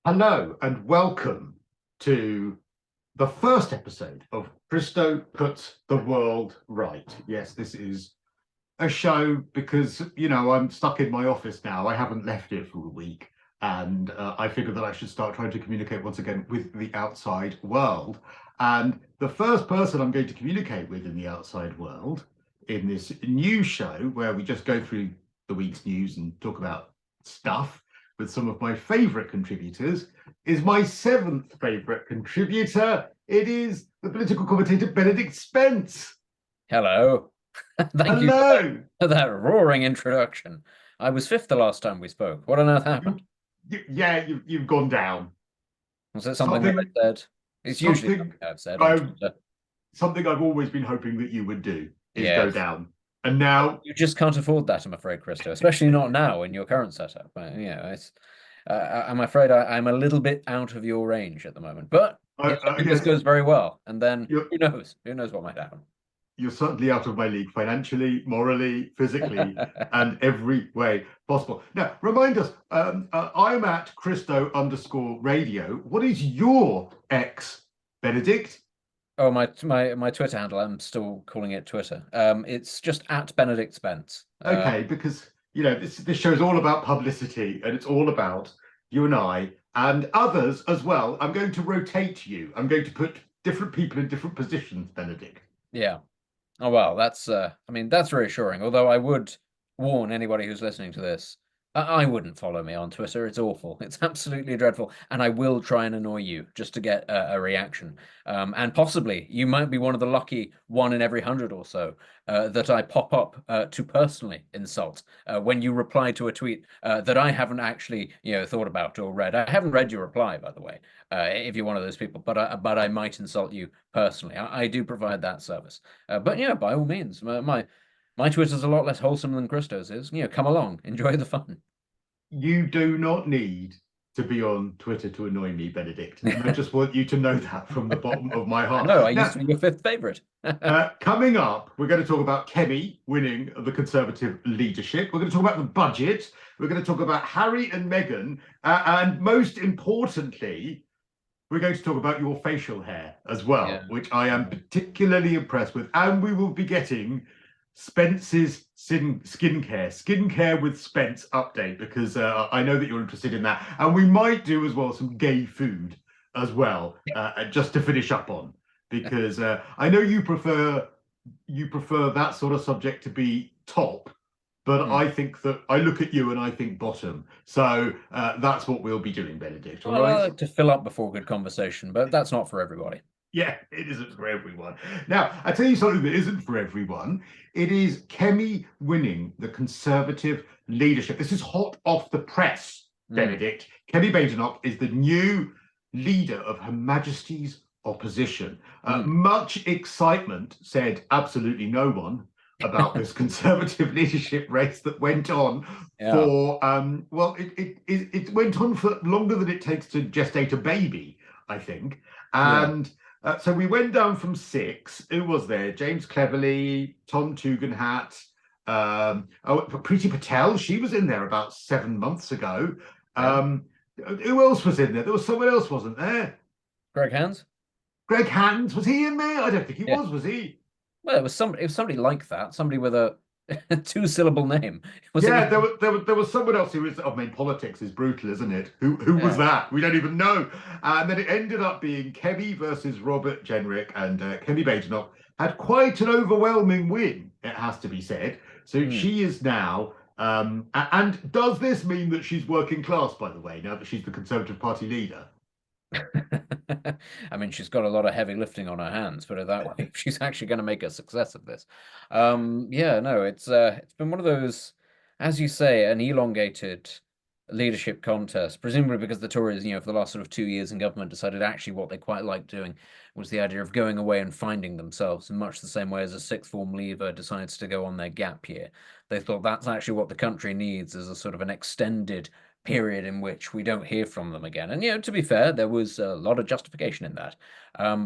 Hello and welcome to the first episode of Cristo Puts the World Right. Yes, this is a show because, I'm stuck in my office now. I haven't left it for a week. And I figured that I should start trying to communicate once again with the outside world. And the first person I'm going to communicate with in the outside world in this new show, where we just go through the week's news and talk about stuff with some of my favorite contributors, is my seventh favorite contributor. It is the political commentator Benedict Spence. Hello. Thank you Hello. for that roaring introduction. I was fifth the last time we spoke. What on earth happened? You've gone down. Was it something that I said? It's usually something I've said on Twitter. Something I've always been hoping that you would do is go down. And now you just can't afford that, I'm afraid, Cristo, especially not now in your current setup. I'm afraid I'm a little bit out of your range at the moment. But this goes very well. And then who knows? Who knows what might happen? You're certainly out of my league financially, morally, physically, and every way possible. Now, remind us, I'm at Cristo_radio. What is your X, Benedict? Oh, my Twitter handle, I'm still calling it Twitter. It's just at Benedict Spence. Okay, because, this show is all about publicity, and it's all about you and I and others as well. I'm going to rotate you. I'm going to put different people in different positions, Benedict. Yeah. Oh, well, that's reassuring. Although I would warn anybody who's listening to this, I wouldn't follow me on Twitter. It's awful. It's absolutely dreadful. And I will try and annoy you just to get a reaction. And possibly you might be one of the lucky 1 in every 100 or so that I pop up to personally insult when you reply to a tweet that I haven't actually thought about or read. I haven't read your reply, by the way, if you're one of those people, but I might insult you personally. I do provide that service. But yeah, by all means, my Twitter's a lot less wholesome than Cristo's is. Come along, enjoy the fun. You do not need to be on Twitter to annoy me, Benedict. And I just want you to know that from the bottom of my heart. No, I used to be your fifth favorite. Coming up, we're going to talk about Kemi winning the Conservative leadership. We're going to talk about the budget. We're going to talk about Harry and Meghan. And most importantly, we're going to talk about your facial hair as well, which I am particularly impressed with. And we will be getting Spence's skincare with Spence update, because I know that you're interested in that. And we might do as well some gay food as well, just to finish up on, because I know you prefer that sort of subject to be top, but I think that I look at you and I think bottom. So that's what we'll be doing, Benedict. Well, right? I like to fill up before good conversation, but that's not for everybody. Yeah, it isn't for everyone. Now, I tell you something that isn't for everyone. It is Kemi winning the Conservative leadership. This is hot off the press, Benedict. Kemi Badenoch is the new leader of Her Majesty's opposition. Much excitement, said absolutely no one, about this Conservative leadership race that went on for, it went on for longer than it takes to gestate a baby, I think. And so we went down from 6. Who was there? James Cleverly, Tom Tugendhat, Priti Patel. She was in there about 7 months ago. Who else was in there? There was someone else, wasn't there? Greg Hands. Greg Hands, was he in there? I don't think he was he? Well, it was somebody like that. Somebody with a 2-syllable name. There was someone else who was. I mean, politics is brutal, isn't it? Who was that? We don't even know. And then it ended up being Kemi versus Robert Jenrick, and Kemi Badenoch had quite an overwhelming win, it has to be said. So she is now. And does this mean that she's working class, by the way, now that she's the Conservative Party leader? I mean, she's got a lot of heavy lifting on her hands, put it that way. She's actually going to make a success of this. It's been one of those, as you say, an elongated leadership contest, presumably because the Tories, for the last sort of 2 years in government, decided actually what they quite liked doing was the idea of going away and finding themselves, in much the same way as a sixth form leaver decides to go on their gap year. They thought that's actually what the country needs, as a sort of an extended period in which we don't hear from them again. And, to be fair, there was a lot of justification in that.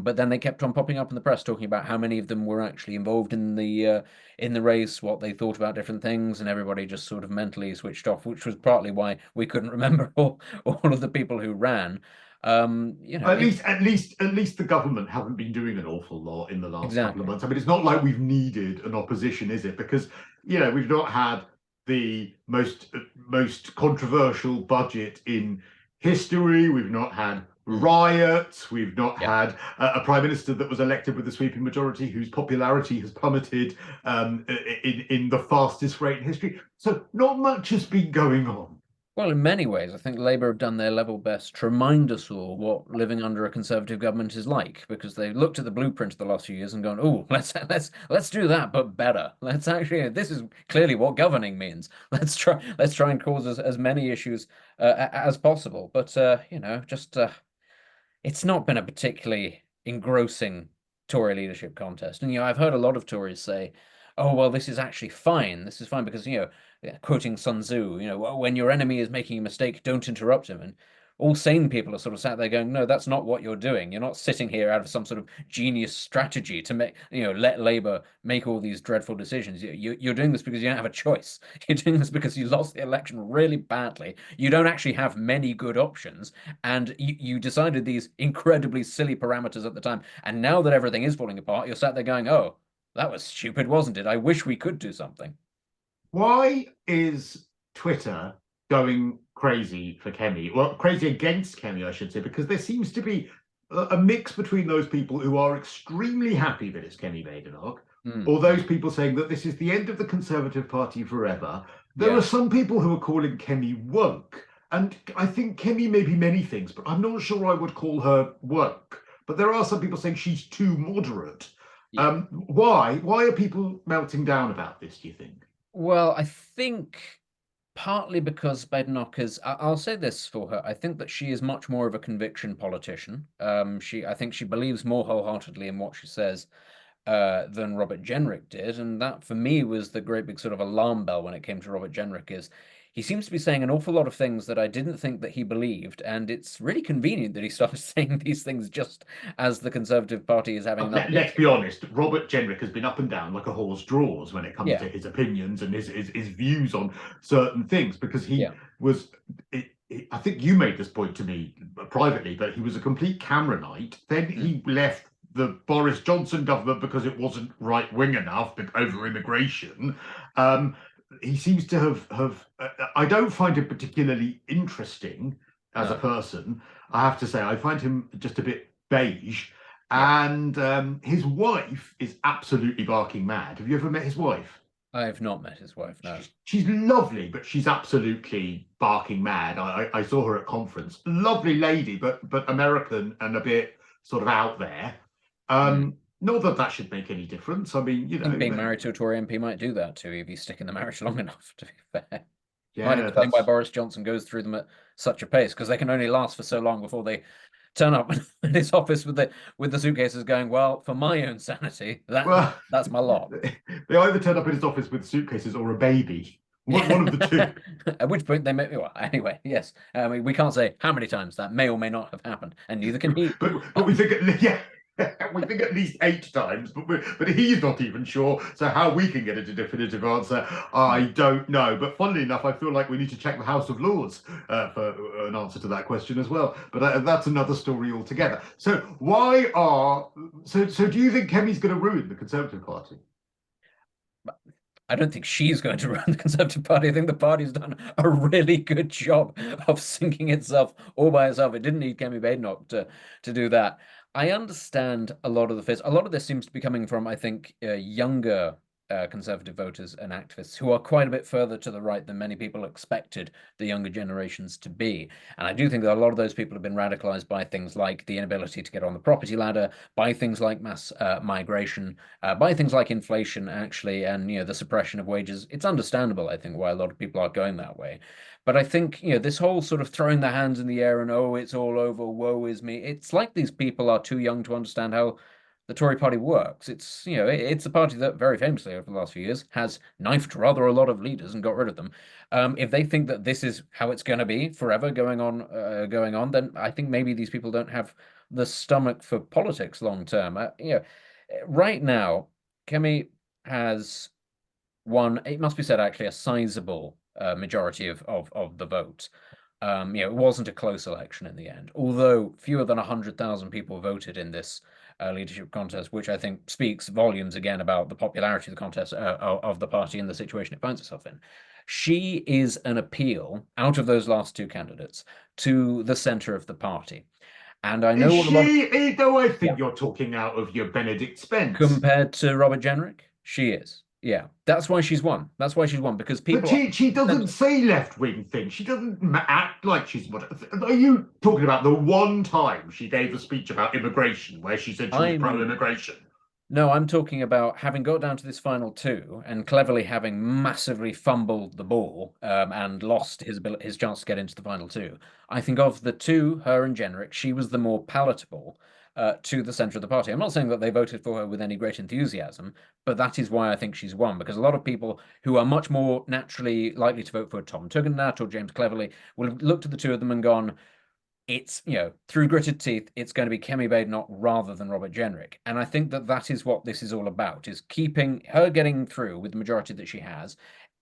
But then they kept on popping up in the press talking about how many of them were actually involved in the race, what they thought about different things, and everybody just sort of mentally switched off, which was partly why we couldn't remember all of the people who ran. At least the government haven't been doing an awful lot in the last couple of Exactly. months. I mean, it's not like we've needed an opposition, is it? Because we've not had the most controversial budget in history. We've not had riots. We've not had a prime minister that was elected with a sweeping majority whose popularity has plummeted in the fastest rate in history. So not much has been going on. Well, in many ways, I think Labour have done their level best to remind us all what living under a Conservative government is like, because they looked at the blueprint of the last few years and gone, "Oh, let's do that, but better. Let's actually, this is clearly what governing means. Let's try and cause as many issues as possible." But it's not been a particularly engrossing Tory leadership contest. And I've heard a lot of Tories say, "Oh, well, this is actually fine. This is fine because quoting Sun Tzu, when your enemy is making a mistake, don't interrupt him." And all sane people are sort of sat there going, "No, that's not what you're doing. You're not sitting here out of some sort of genius strategy to make, let Labour make all these dreadful decisions. You're doing this because you don't have a choice. You're doing this because you lost the election really badly. You don't actually have many good options, and you decided these incredibly silly parameters at the time. And now that everything is falling apart, you're sat there going, oh, that was stupid, wasn't it? I wish we could do something." Why is Twitter going crazy for Kemi? Well, crazy against Kemi, I should say, because there seems to be a mix between those people who are extremely happy that it's Kemi Badenoch, or those people saying that this is the end of the Conservative Party forever. There are some people who are calling Kemi woke. And I think Kemi may be many things, but I'm not sure I would call her woke. But there are some people saying she's too moderate. Why are people melting down about this, do you think? Well, I think partly because Badenoch is, I'll say this for her, I think that she is much more of a conviction politician. I think she believes more wholeheartedly in what she says than Robert Jenrick did. And that for me was the great big sort of alarm bell when it came to Robert Jenrick is he seems to be saying an awful lot of things that I didn't think that he believed. And it's really convenient that he started saying these things just as the Conservative Party is having Let's be honest, Robert Jenrick has been up and down like a horse draws when it comes to his opinions and his views on certain things, because he was, I think you made this point to me privately, but he was a complete Cameronite. Then he left the Boris Johnson government because it wasn't right-wing enough over immigration. He seems to have I don't find him particularly interesting as a person. I have to say, I find him just a bit beige. And his wife is absolutely barking mad. Have you ever met his wife? I have not met his wife, no. She's lovely, but she's absolutely barking mad. I saw her at conference. Lovely lady, but American and a bit sort of out there. Not that that should make any difference. I mean, I think being married to a Tory MP might do that too if you stick in the marriage long enough, to be fair. Might explain why Boris Johnson goes through them at such a pace, because they can only last for so long before they turn up in his office with the suitcases going, well, for my own sanity, that's my lot. They either turn up in his office with suitcases or a baby. One of the two. At which point they may, well, anyway, yes. I mean, we can't say how many times that may or may not have happened, and neither can he. But we think, we think at least 8 times, but he's not even sure. So how we can get a definitive answer, I don't know. But funnily enough, I feel like we need to check the House of Lords for an answer to that question as well. But that's another story altogether. So so do you think Kemi's going to ruin the Conservative Party? I don't think she's going to run the Conservative Party. I think the party's done a really good job of sinking itself all by itself. It didn't need Kemi Badenoch to do that. I understand a lot of the fears. A lot of this seems to be coming from, I think, younger Conservative voters and activists who are quite a bit further to the right than many people expected the younger generations to be. And I do think that a lot of those people have been radicalized by things like the inability to get on the property ladder, by things like mass migration, by things like inflation, actually, and the suppression of wages. It's understandable, I think, why a lot of people are going that way. But I think, this whole sort of throwing their hands in the air and, oh, it's all over, woe is me. It's like these people are too young to understand how the Tory party works. It's, it's a party that very famously over the last few years has knifed rather a lot of leaders and got rid of them. If they think that this is how it's going to be forever going on, then I think maybe these people don't have the stomach for politics long term. Right now, Kemi has won, it must be said, actually, a sizable majority of the vote. It wasn't a close election in the end, although fewer than 100,000 people voted in this leadership contest, which I think speaks volumes again about the popularity of the contest of the party and the situation it finds itself in. She is an appeal out of those last two candidates to the center of the party. And I know Is what a lot of, she, though I think yeah, you're talking out of your Benedict Spence. compared to Robert Jenrick, she is. Yeah, that's why she's won. That's why she's won, because But people she doesn't say left-wing things. She doesn't act like she's what. Are you talking about the one time she gave a speech about immigration where she said she was pro-immigration? No, I'm talking about having got down to this final two and cleverly having massively fumbled the ball and lost his chance to get into the final two. I think of the two, her and Jenrick, she was the more palatable to the centre of the party. I'm not saying that they voted for her with any great enthusiasm, but that is why I think she's won, because a lot of people who are much more naturally likely to vote for Tom Tugendhat or James Cleverly will have looked at the two of them and gone, it's, through gritted teeth, it's going to be Kemi Badenoch rather than Robert Jenrick. And I think that is what this is all about, is keeping her getting through with the majority that she has,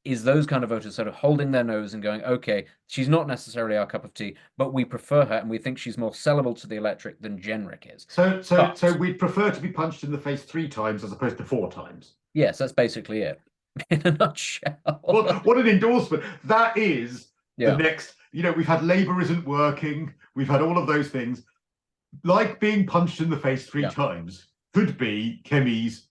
is those kind of voters sort of holding their nose and going, okay, she's not necessarily our cup of tea, but we prefer her and we think she's more sellable to the electorate than Jenrick is. So we'd prefer to be punched in the face 3 times as opposed to 4 times. Yes, that's basically it. In a nutshell. What an endorsement. That is Yeah. the next, we've had Labour isn't working. We've had all of those things. Like being punched in the face 3 times could be Kemi's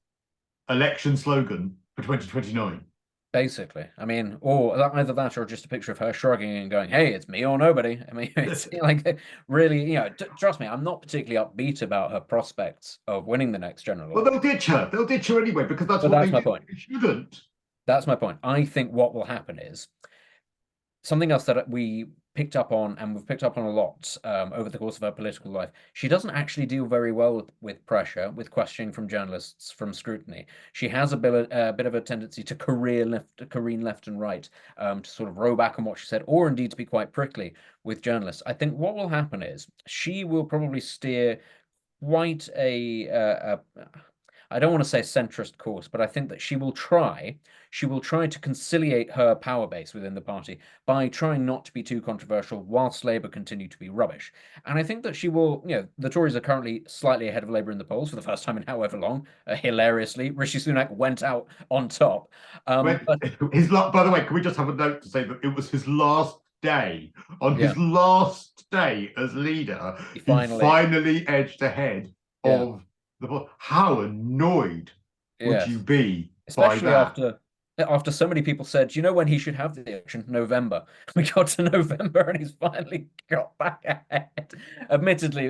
election slogan for 2029. Basically, I mean, or either that or just a picture of her shrugging and going, "Hey, it's me or nobody." I mean, it's like really, trust me, I'm not particularly upbeat about her prospects of winning the next general Well, election. they'll ditch her. They'll ditch her anyway because that's But what that's they my do. point. They shouldn't. That's my point. I think what will happen is something else that we picked up on, and we've picked up on a lot over the course of her political life. She doesn't actually deal very well with pressure, with questioning from journalists, from scrutiny. She has a bit of a tendency to careen left and right, to sort of row back on what she said, or indeed to be quite prickly with journalists. I think what will happen is she will probably steer quite I don't want to say centrist course, but I think that she will try to conciliate her power base within the party by trying not to be too controversial whilst Labour continue to be rubbish. And I think that she will, the Tories are currently slightly ahead of Labour in the polls for the first time in however long. Hilariously, Rishi Sunak went out on top. But by the way, can we just have a note to say that it was his last day, his last day as leader, he finally edged ahead of how annoyed would you be, especially after so many people said, when he should have the election? November. We got to November and he's finally got back ahead. Admittedly,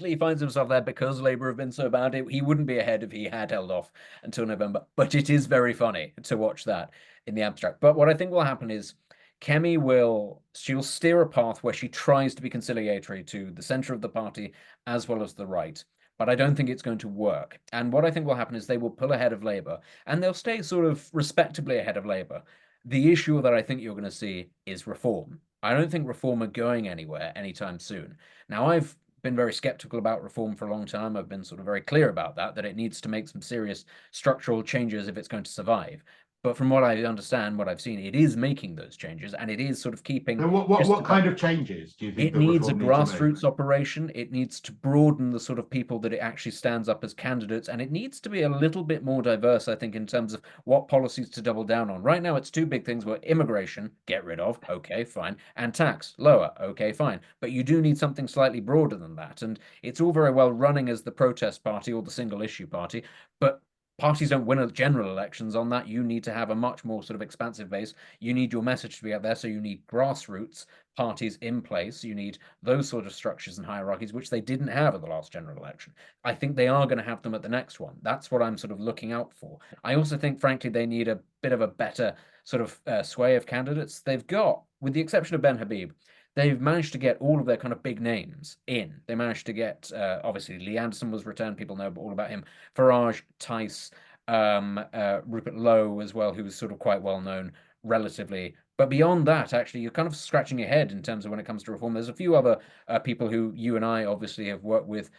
he finds himself there because Labour have been so bad. He wouldn't be ahead if he had held off until November. But it is very funny to watch that in the abstract. But what I think will happen is Kemi she'll steer a path where she tries to be conciliatory to the centre of the party as well as the right. But I don't think it's going to work. And what I think will happen is they will pull ahead of Labour, and they'll stay sort of respectably ahead of Labour. The issue that I think you're going to see is reform. I don't think reform are going anywhere anytime soon. Now, I've been very skeptical about reform for a long time. I've been sort of very clear about that it needs to make some serious structural changes if it's going to survive. But from what I understand, what I've seen, it is making those changes, and it is sort of keeping. So what kind of changes do you think it needs a grassroots operation? It needs to broaden the sort of people that it actually stands up as candidates, and it needs to be a little bit more diverse, I think, in terms of what policies to double down on. Right now, it's 2 big things: were immigration, get rid of, okay, fine, and tax, lower, okay, fine. But you do need something slightly broader than that, and it's all very well running as the protest party or the single issue party, but parties don't win general elections on that. You need to have a much more sort of expansive base. You need your message to be out there, so you need grassroots parties in place. You need those sort of structures and hierarchies, which they didn't have at the last general election. I think they are going to have them at the next one. That's what I'm sort of looking out for. I also think, frankly, they need a bit of a better sort of sway of candidates. They've got, with the exception of Ben Habib, they've managed to get all of their kind of big names in. They managed to get, obviously, Lee Anderson was returned. People know all about him. Farage, Tice, Rupert Lowe as well, who was sort of quite well known relatively. But beyond that, actually, you're kind of scratching your head in terms of when it comes to reform. There's a few other people who you and I obviously have worked with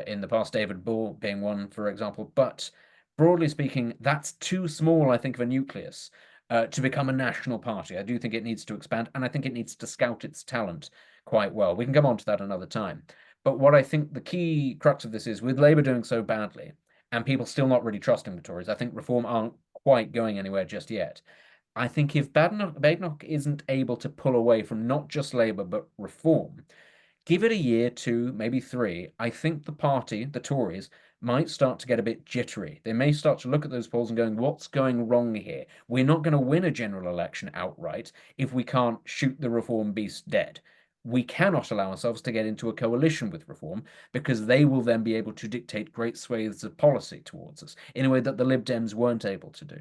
in the past, David Bull being one, for example. But broadly speaking, that's too small, I think, of a nucleus to become a national party. I do think it needs to expand, and I think it needs to scout its talent quite well. We can come on to that another time. But what I think the key crux of this is, with Labour doing so badly, and people still not really trusting the Tories, I think reform aren't quite going anywhere just yet. I think if Badenoch isn't able to pull away from not just Labour, but reform, give it a year, two, maybe three, I think the party, the Tories, might start to get a bit jittery. They may start to look at those polls and going, what's going wrong here? We're not going to win a general election outright if we can't shoot the reform beast dead. We cannot allow ourselves to get into a coalition with reform, because they will then be able to dictate great swathes of policy towards us in a way that the Lib Dems weren't able to do.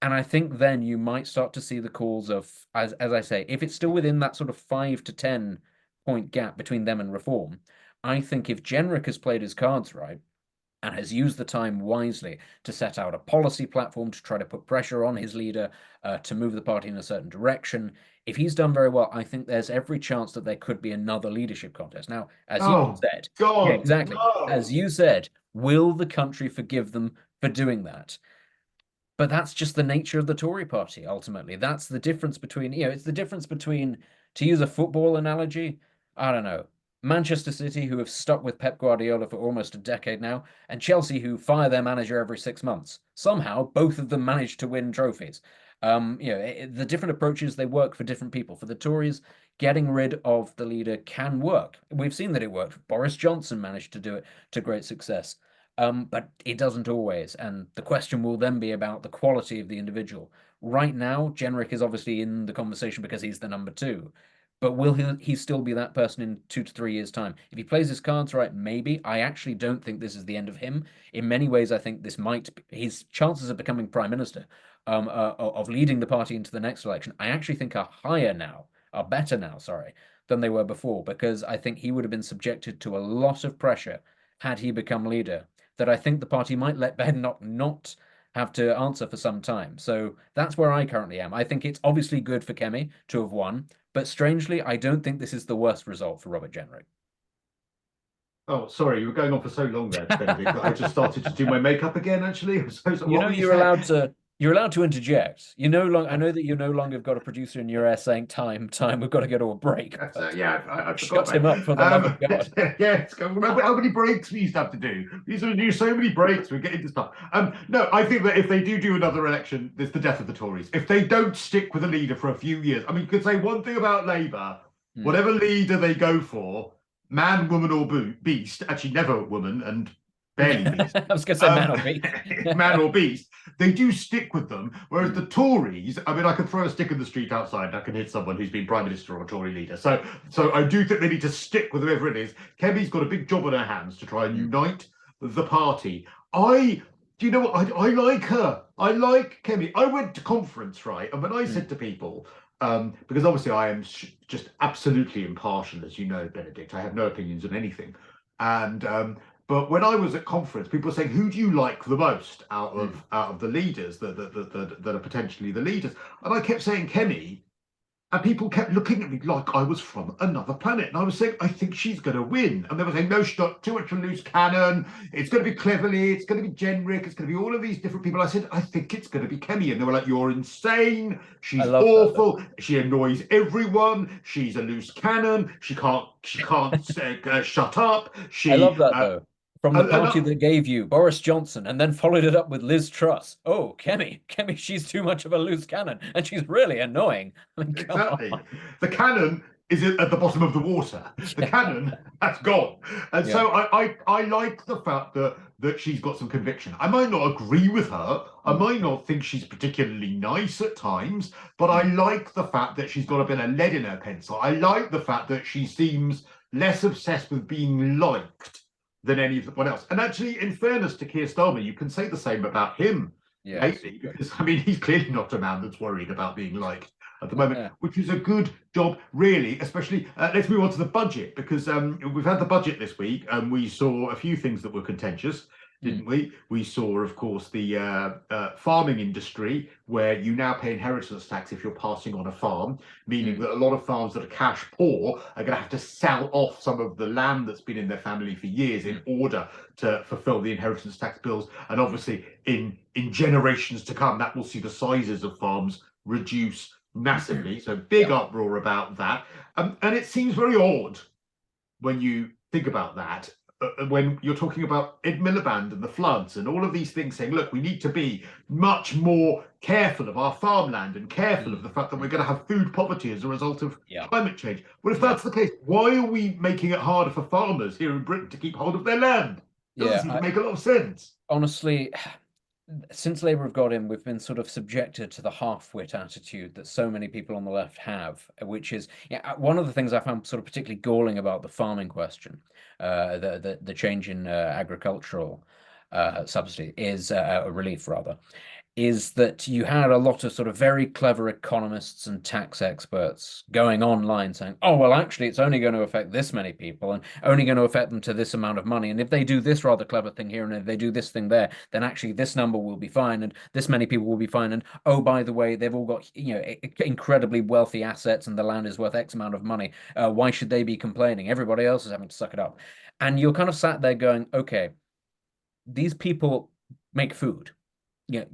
And I think then you might start to see the calls of, as I say, if it's still within that sort of 5 to 10 point gap between them and reform, I think if Jenrick has played his cards right and has used the time wisely to set out a policy platform to try to put pressure on his leader to move the party in a certain direction, if he's done very well, I think there's every chance that there could be another leadership contest. Now, as you said, God, yeah, exactly. no. As you said, will the country forgive them for doing that? But that's just the nature of the Tory party, ultimately. That's the difference between, it's the difference between, to use a football analogy, I don't know, Manchester City, who have stuck with Pep Guardiola for almost a decade now, and Chelsea, who fire their manager every 6 months. Somehow, both of them manage to win trophies. The different approaches, they work for different people. For the Tories, getting rid of the leader can work. We've seen that it worked. Boris Johnson managed to do it to great success. But it doesn't always. And the question will then be about the quality of the individual. Right now, Jenrick is obviously in the conversation because he's the number two. But will he still be that person in 2 to 3 years' time? If he plays his cards right, maybe. I actually don't think this is the end of him. In many ways, I think this might be, his chances of becoming prime minister, of leading the party into the next election, I actually think are better now, sorry, than they were before, because I think he would have been subjected to a lot of pressure had he become leader, that I think the party might let Badenoch not have to answer for some time. So that's where I currently am. I think it's obviously good for Kemi to have won, but strangely, I don't think this is the worst result for Robert Jenrick. Oh, sorry, you were going on for so long there, Benedict, that I just started to do my makeup again, actually. I'm so sorry. You're allowed to interject. I know that you no longer have got a producer in your ear saying, time, we've got to go to a break. Yeah, I forgot. Shut him up, for the love of God. Yeah, it's going, how many breaks we used to have to do? We used to do so many breaks, we get into stuff. No, I think that if they do another election, it's the death of the Tories. If they don't stick with a leader for a few years, I mean, you could say one thing about Labour, whatever leader they go for, man, woman, or beast, actually never woman and barely beast. I was going to say man or beast. Man or beast. They do stick with them. Whereas the Tories, I mean, I could throw a stick in the street outside and I can hit someone who's been prime minister or a Tory leader. So I do think they need to stick with whoever it is. Kemi's got a big job on her hands to try and unite the party. Do you know what? I like her. I like Kemi. I went to conference, right? And when I said to people, because obviously I am just absolutely impartial, as you know, Benedict. I have no opinions on anything. And but when I was at conference, people were saying, "Who do you like the most out of the leaders that are potentially the leaders?" And I kept saying Kemi, and people kept looking at me like I was from another planet. And I was saying, I think she's going to win. And they were saying, no, she's not, too much of a loose cannon. It's going to be Cleverly. It's going to be Jenrick. It's going to be all of these different people. I said, I think it's going to be Kemi. And they were like, you're insane. She's awful. She annoys everyone. She's a loose cannon. She can't shut up. I love that, though. From the party that gave you Boris Johnson and then followed it up with Liz Truss. Oh, Kemi, she's too much of a loose cannon and she's really annoying. I mean, exactly. The cannon is at the bottom of the water. The cannon has gone. And so I like the fact that she's got some conviction. I might not agree with her. I might not think she's particularly nice at times, but I like the fact that she's got a bit of lead in her pencil. I like the fact that she seems less obsessed with being liked than anyone else. And actually, in fairness to Keir Starmer, you can say the same about him lately, because I mean, he's clearly not a man that's worried about being liked. at the moment, which is a good job, really. Especially, let's move on to the budget, because we've had the budget this week, and we saw a few things that were contentious, didn't we? We saw, of course, the farming industry, where you now pay inheritance tax if you're passing on a farm, meaning that a lot of farms that are cash poor are going to have to sell off some of the land that's been in their family for years in order to fulfill the inheritance tax bills. And obviously, in generations to come, that will see the sizes of farms reduce massively. So big uproar about that. And it seems very odd when you think about that, when you're talking about Ed Miliband and the floods and all of these things, saying, look, we need to be much more careful of our farmland and careful of the fact that we're going to have food poverty as a result of climate change. Well, if that's the case, why are we making it harder for farmers here in Britain to keep hold of their land? Doesn't seem to make a lot of sense. Honestly, since Labour have got in, we've been sort of subjected to the half-wit attitude that so many people on the left have, which is one of the things I found sort of particularly galling about the farming question, the change in agricultural subsidy is relief rather, is that you had a lot of sort of very clever economists and tax experts going online saying, oh, well, actually, it's only going to affect this many people and only going to affect them to this amount of money. And if they do this rather clever thing here and if they do this thing there, then actually this number will be fine and this many people will be fine. And oh, by the way, they've all got, incredibly wealthy assets and the land is worth X amount of money. Why should they be complaining? Everybody else is having to suck it up. And you're kind of sat there going, okay, these people make food.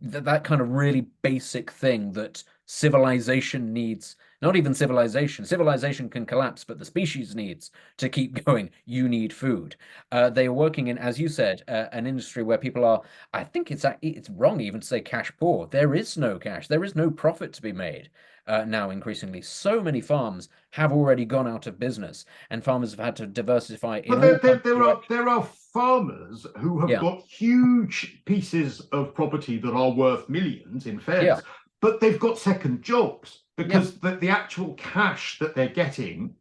That kind of really basic thing that civilization needs. Not even civilization can collapse, but the species needs to keep going. You need food. They are working in, as you said, an industry where people are, I think it's wrong even to say cash poor. There is no cash, there is no profit to be made. Now, increasingly, so many farms have already gone out of business, and farmers have had to diversify. But there are farmers who have got huge pieces of property that are worth millions, in fairness, but they've got second jobs because the actual cash that they're getting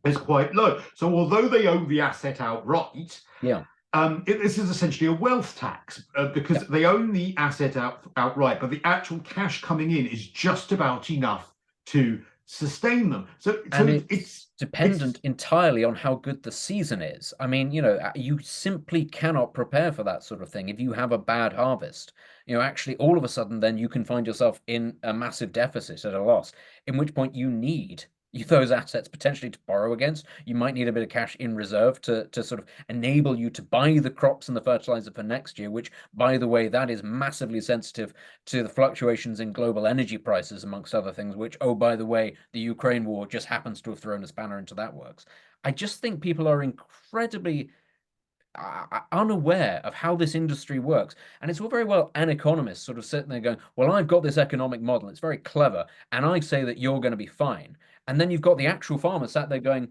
is quite low. So although they own the asset outright, this is essentially a wealth tax because they own the asset outright, but the actual cash coming in is just about enough to sustain them. So it's dependent entirely on how good the season is. I mean, you simply cannot prepare for that sort of thing. If you have a bad harvest, actually all of a sudden then you can find yourself in a massive deficit at a loss, in which point you need those assets potentially to borrow against. You might need a bit of cash in reserve to sort of enable you to buy the crops and the fertilizer for next year, which, by the way, that is massively sensitive to the fluctuations in global energy prices, amongst other things, which, oh, by the way, the Ukraine war just happens to have thrown a spanner into that works. I just think people are incredibly unaware of how this industry works. And it's all very well an economist sort of sitting there going, well, I've got this economic model, it's very clever, and I say that you're going to be fine. And then you've got the actual farmer sat there going,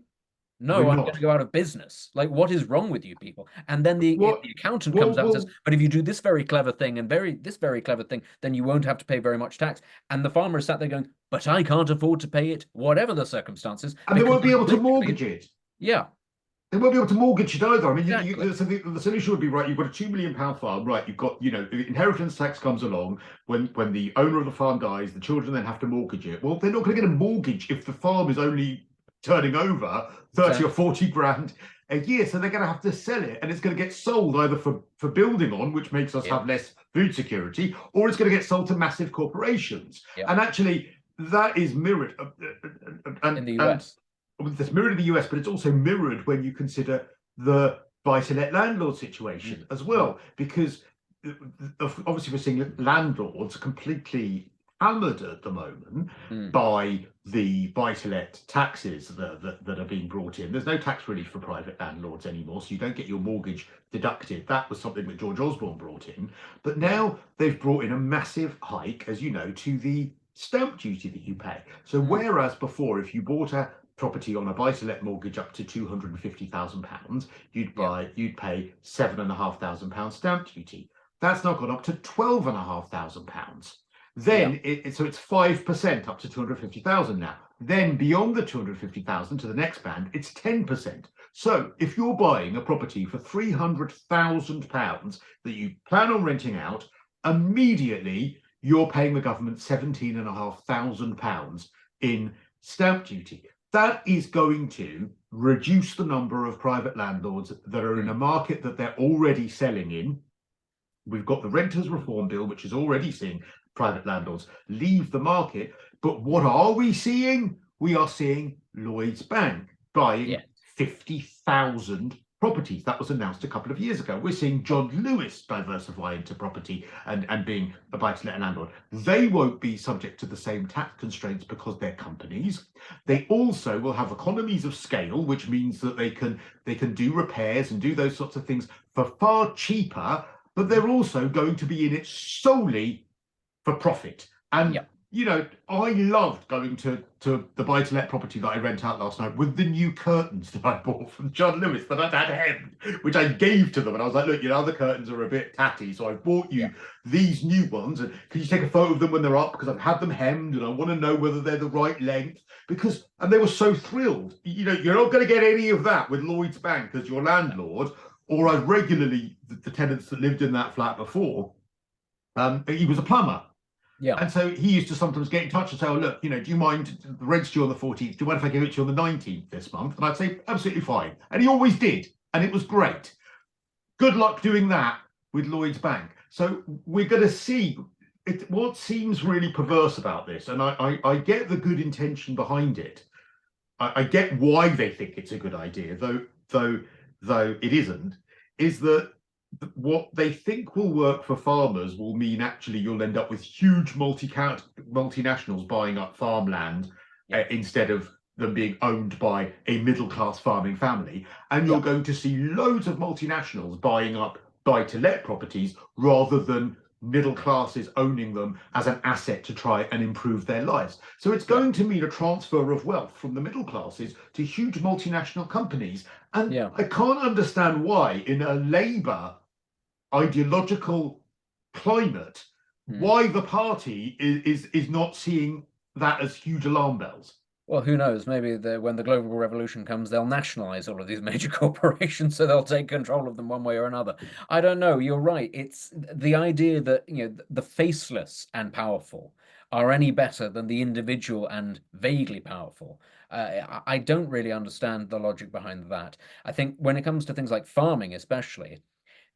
no, I'm going to go out of business. Like, what is wrong with you people? And then the accountant comes out and says, but if you do this very clever thing and this very clever thing, then you won't have to pay very much tax. And the farmer is sat there going, but I can't afford to pay it, whatever the circumstances. And they won't be able to mortgage it. Yeah. They won't be able to mortgage it either. I mean, so the solution would be, right, you've got a £2 million farm, right, you've got, inheritance tax comes along. When the owner of the farm dies, the children then have to mortgage it. Well, they're not going to get a mortgage if the farm is only turning over 30 or 40 grand a year. So they're going to have to sell it, and it's going to get sold either for building on, which makes us have less food security, or it's going to get sold to massive corporations. And actually, that is mirrored in the US. That's mirrored in the US, but it's also mirrored when you consider the buy-to-let landlord situation as well, because obviously we're seeing landlords completely hammered at the moment by the buy-to-let taxes that are being brought in. There's no tax relief for private landlords anymore, so you don't get your mortgage deducted. That was something that George Osborne brought in. But now they've brought in a massive hike, as you know, to the stamp duty that you pay. So whereas before, if you bought a property on a buy-to-let mortgage up to £250,000, you'd pay £7,500 stamp duty. That's now gone up to £12,500. Then so it's 5% up to 250,000 now. Then beyond the 250,000 to the next band, it's 10%. So if you're buying a property for £300,000 that you plan on renting out, immediately you're paying the government £17,500 in stamp duty. That is going to reduce the number of private landlords that are in a market that they're already selling in. We've got the Renters Reform Bill, which is already seeing private landlords leave the market. But what are we seeing? We are seeing Lloyds Bank buying 50,000 properties. That was announced a couple of years ago. We're seeing John Lewis diversify into property and being a buy-to-let landlord. They won't be subject to the same tax constraints because they're companies. They also will have economies of scale, which means that they can do repairs and do those sorts of things for far cheaper, but they're also going to be in it solely for profit. And you know, I loved going to the buy-to-let property that I rent out last night with the new curtains that I bought from John Lewis that I'd had hemmed, which I gave to them. And I was like, look, you know, the curtains are a bit tatty, so I bought you these new ones. And can you take a photo of them when they're up? Because I've had them hemmed and I want to know whether they're the right length. And they were so thrilled. You know, you're not going to get any of that with Lloyds Bank as your landlord. Or I've regularly, the tenants that lived in that flat before, he was a plumber. Yeah. And so he used to sometimes get in touch and say, oh, look, you know, do you mind, the rent's due on the 14th, do you mind if I give it to you on the 19th this month? And I'd say, absolutely fine. And he always did. And it was great. Good luck doing that with Lloyds Bank. So we're going to see what seems really perverse about this. And I get the good intention behind it. I get why they think it's a good idea, though it isn't, is that what they think will work for farmers will mean actually you'll end up with huge multinationals buying up farmland instead of them being owned by a middle-class farming family. And you're going to see loads of multinationals buying up buy-to-let properties rather than middle classes owning them as an asset to try and improve their lives. So it's going to mean a transfer of wealth from the middle classes to huge multinational companies. And I can't understand why in a Labour ideological climate, why the party is not seeing that as huge alarm bells. Well, who knows? Maybe when the global revolution comes, they'll nationalize all of these major corporations, so they'll take control of them one way or another. I don't know. You're right. It's the idea that, you know, the faceless and powerful are any better than the individual and vaguely powerful. I don't really understand the logic behind that. I think when it comes to things like farming, especially,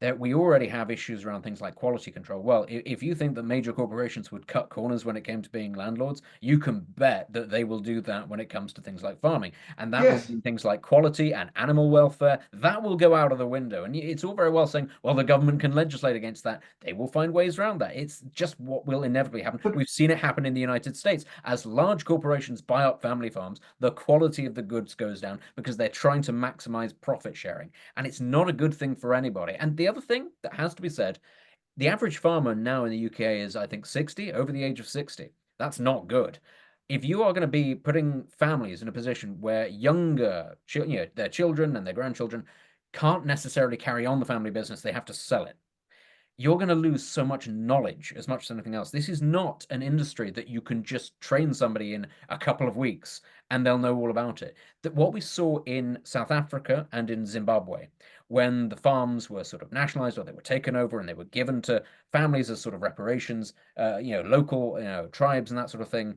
that we already have issues around things like quality control. Well, if you think that major corporations would cut corners when it came to being landlords, you can bet that they will do that when it comes to things like farming. And that will mean things like quality and animal welfare. That will go out of the window. And it's all very well saying, well, the government can legislate against that. They will find ways around that. It's just what will inevitably happen. We've seen it happen in the United States. As large corporations buy up family farms, the quality of the goods goes down because they're trying to maximize profit sharing. And it's not a good thing for anybody. And the other thing that has to be said, the average farmer now in the UK is, I think, 60, over the age of 60. That's not good. If you are going to be putting families in a position where younger, their children and their grandchildren can't necessarily carry on the family business, they have to sell it, you're going to lose so much knowledge as much as anything else. This is not an industry that you can just train somebody in a couple of weeks and they'll know all about it. That what we saw in South Africa and in Zimbabwe, when the farms were sort of nationalized or they were taken over and they were given to families as sort of reparations, local, tribes and that sort of thing,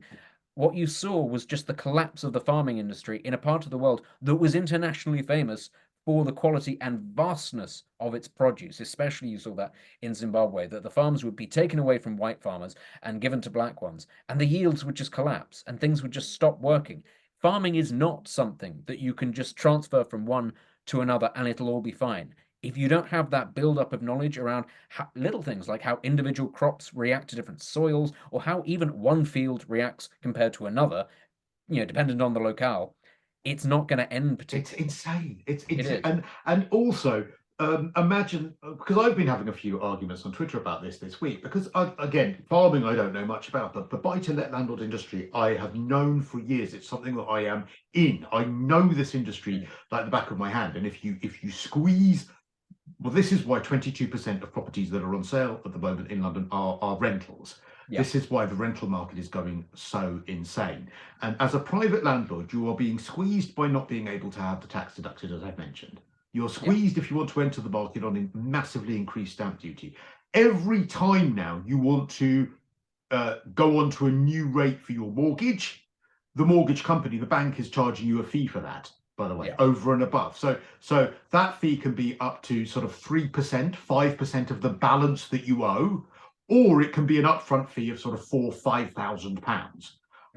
what you saw was just the collapse of the farming industry in a part of the world that was internationally famous for the quality and vastness of its produce. Especially you saw that in Zimbabwe, that the farms would be taken away from white farmers and given to black ones, and the yields would just collapse and things would just stop working. Farming is not something that you can just transfer from one to another and it'll all be fine. If you don't have that build-up of knowledge around little things like how individual crops react to different soils, or how even one field reacts compared to another, dependent on the locale, it's not going to end particularly. It's insane. It is. And also, imagine, because I've been having a few arguments on Twitter about this week, because again, farming I don't know much about, but the buy-to-let landlord industry I have known for years. It's something that I am in. I know this industry like the back of my hand. And if you squeeze, well, this is why 22% of properties that are on sale at the moment in London are rentals. Yeah. This is why the rental market is going so insane. And as a private landlord, you are being squeezed by not being able to have the tax deducted, as I've mentioned. You're squeezed if you want to enter the market on a massively increased stamp duty. Every time now you want to go on to a new rate for your mortgage, the mortgage company, the bank, is charging you a fee for that, by the way, Yeah. over and above. So that fee can be up to sort of 3%, 5% of the balance that you owe, or it can be an upfront fee of sort of £4,000, £5,000.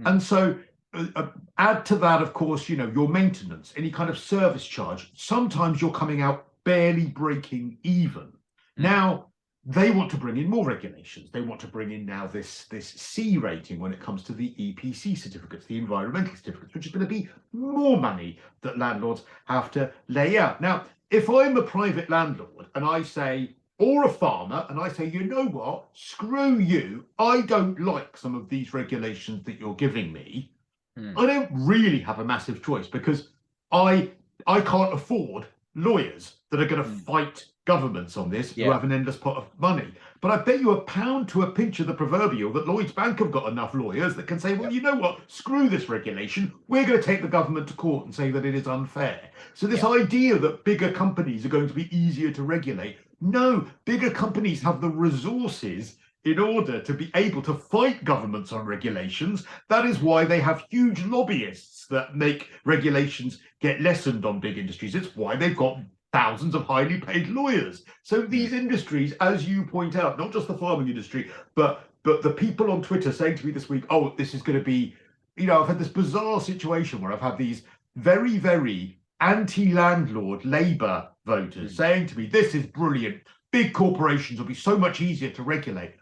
And so add to that, of course, your maintenance, any kind of service charge. Sometimes you're coming out barely breaking even. Now, they want to bring in more regulations. They want to bring in now this C rating when it comes to the EPC certificates, the environmental certificates, which is going to be more money that landlords have to lay out. Now, if I'm a private landlord and I say, or a farmer, and I say, you know what, screw you, I don't like some of these regulations that you're giving me, I don't really have a massive choice, because I can't afford lawyers that are going to fight governments on this who have an endless pot of money. But I bet you a pound to a pinch of the proverbial that Lloyd's Bank have got enough lawyers that can say, well, you know what, screw this regulation. We're going to take the government to court and say that it is unfair. So this idea that bigger companies are going to be easier to regulate, no, bigger companies have the resources in order to be able to fight governments on regulations. That is why they have huge lobbyists that make regulations get lessened on big industries. It's why they've got thousands of highly paid lawyers. So these industries, as you point out, not just the farming industry, but the people on Twitter saying to me this week, oh, this is going to be, I've had this bizarre situation where I've had these very, very anti-landlord Labour voters saying to me, this is brilliant. Big corporations will be so much easier to regulate.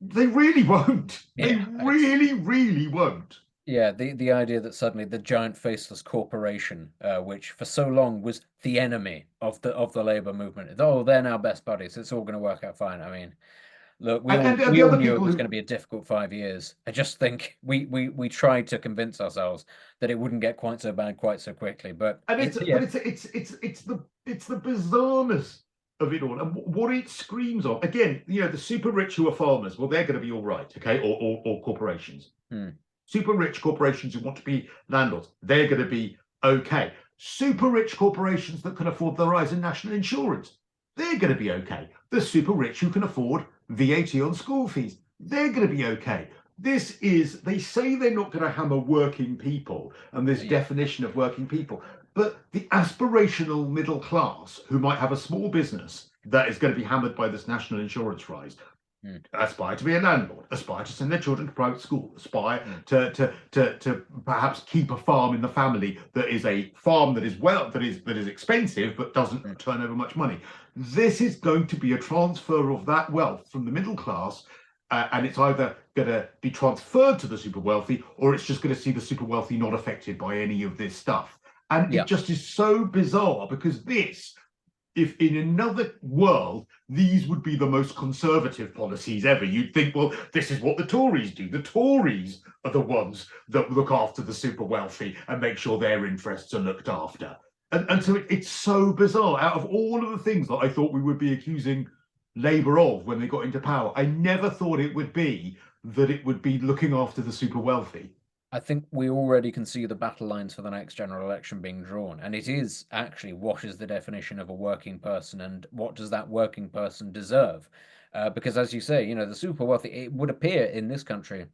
They really won't. They really, really won't. Yeah, the idea that suddenly the giant faceless corporation, which for so long was the enemy of the Labour movement, they're now best buddies. It's all going to work out fine. I mean, look, we all knew it was going to be a difficult 5 years. I just think we tried to convince ourselves that it wouldn't get quite so bad quite so quickly. But it's the bizarreness of it all, and what it screams of. Again, the super rich who are farmers, well, they're going to be all right, okay, or corporations. Super rich corporations who want to be landlords, they're going to be okay. Super rich corporations that can afford the rise in national insurance, they're going to be okay. The super rich who can afford VAT on school fees, they're going to be okay. They say they're not going to hammer working people and this definition of working people, but the aspirational middle class who might have a small business that is going to be hammered by this national insurance rise, aspire to be a landlord, aspire to send their children to private school, aspire to perhaps keep a farm in the family that is a farm that is expensive but doesn't turn over much money. This is going to be a transfer of that wealth from the middle class, and it's either going to be transferred to the super wealthy, or it's just going to see the super wealthy not affected by any of this stuff. And it just is so bizarre, because if in another world, these would be the most conservative policies ever. You'd think, well, this is what the Tories do. The Tories are the ones that look after the super wealthy and make sure their interests are looked after. And so it's so bizarre. Out of all of the things that I thought we would be accusing Labour of when they got into power, I never thought it would be looking after the super wealthy. I think we already can see the battle lines for the next general election being drawn, and it is actually what is the definition of a working person, and what does that working person deserve? Because as you say, the super wealthy, it would appear in this country,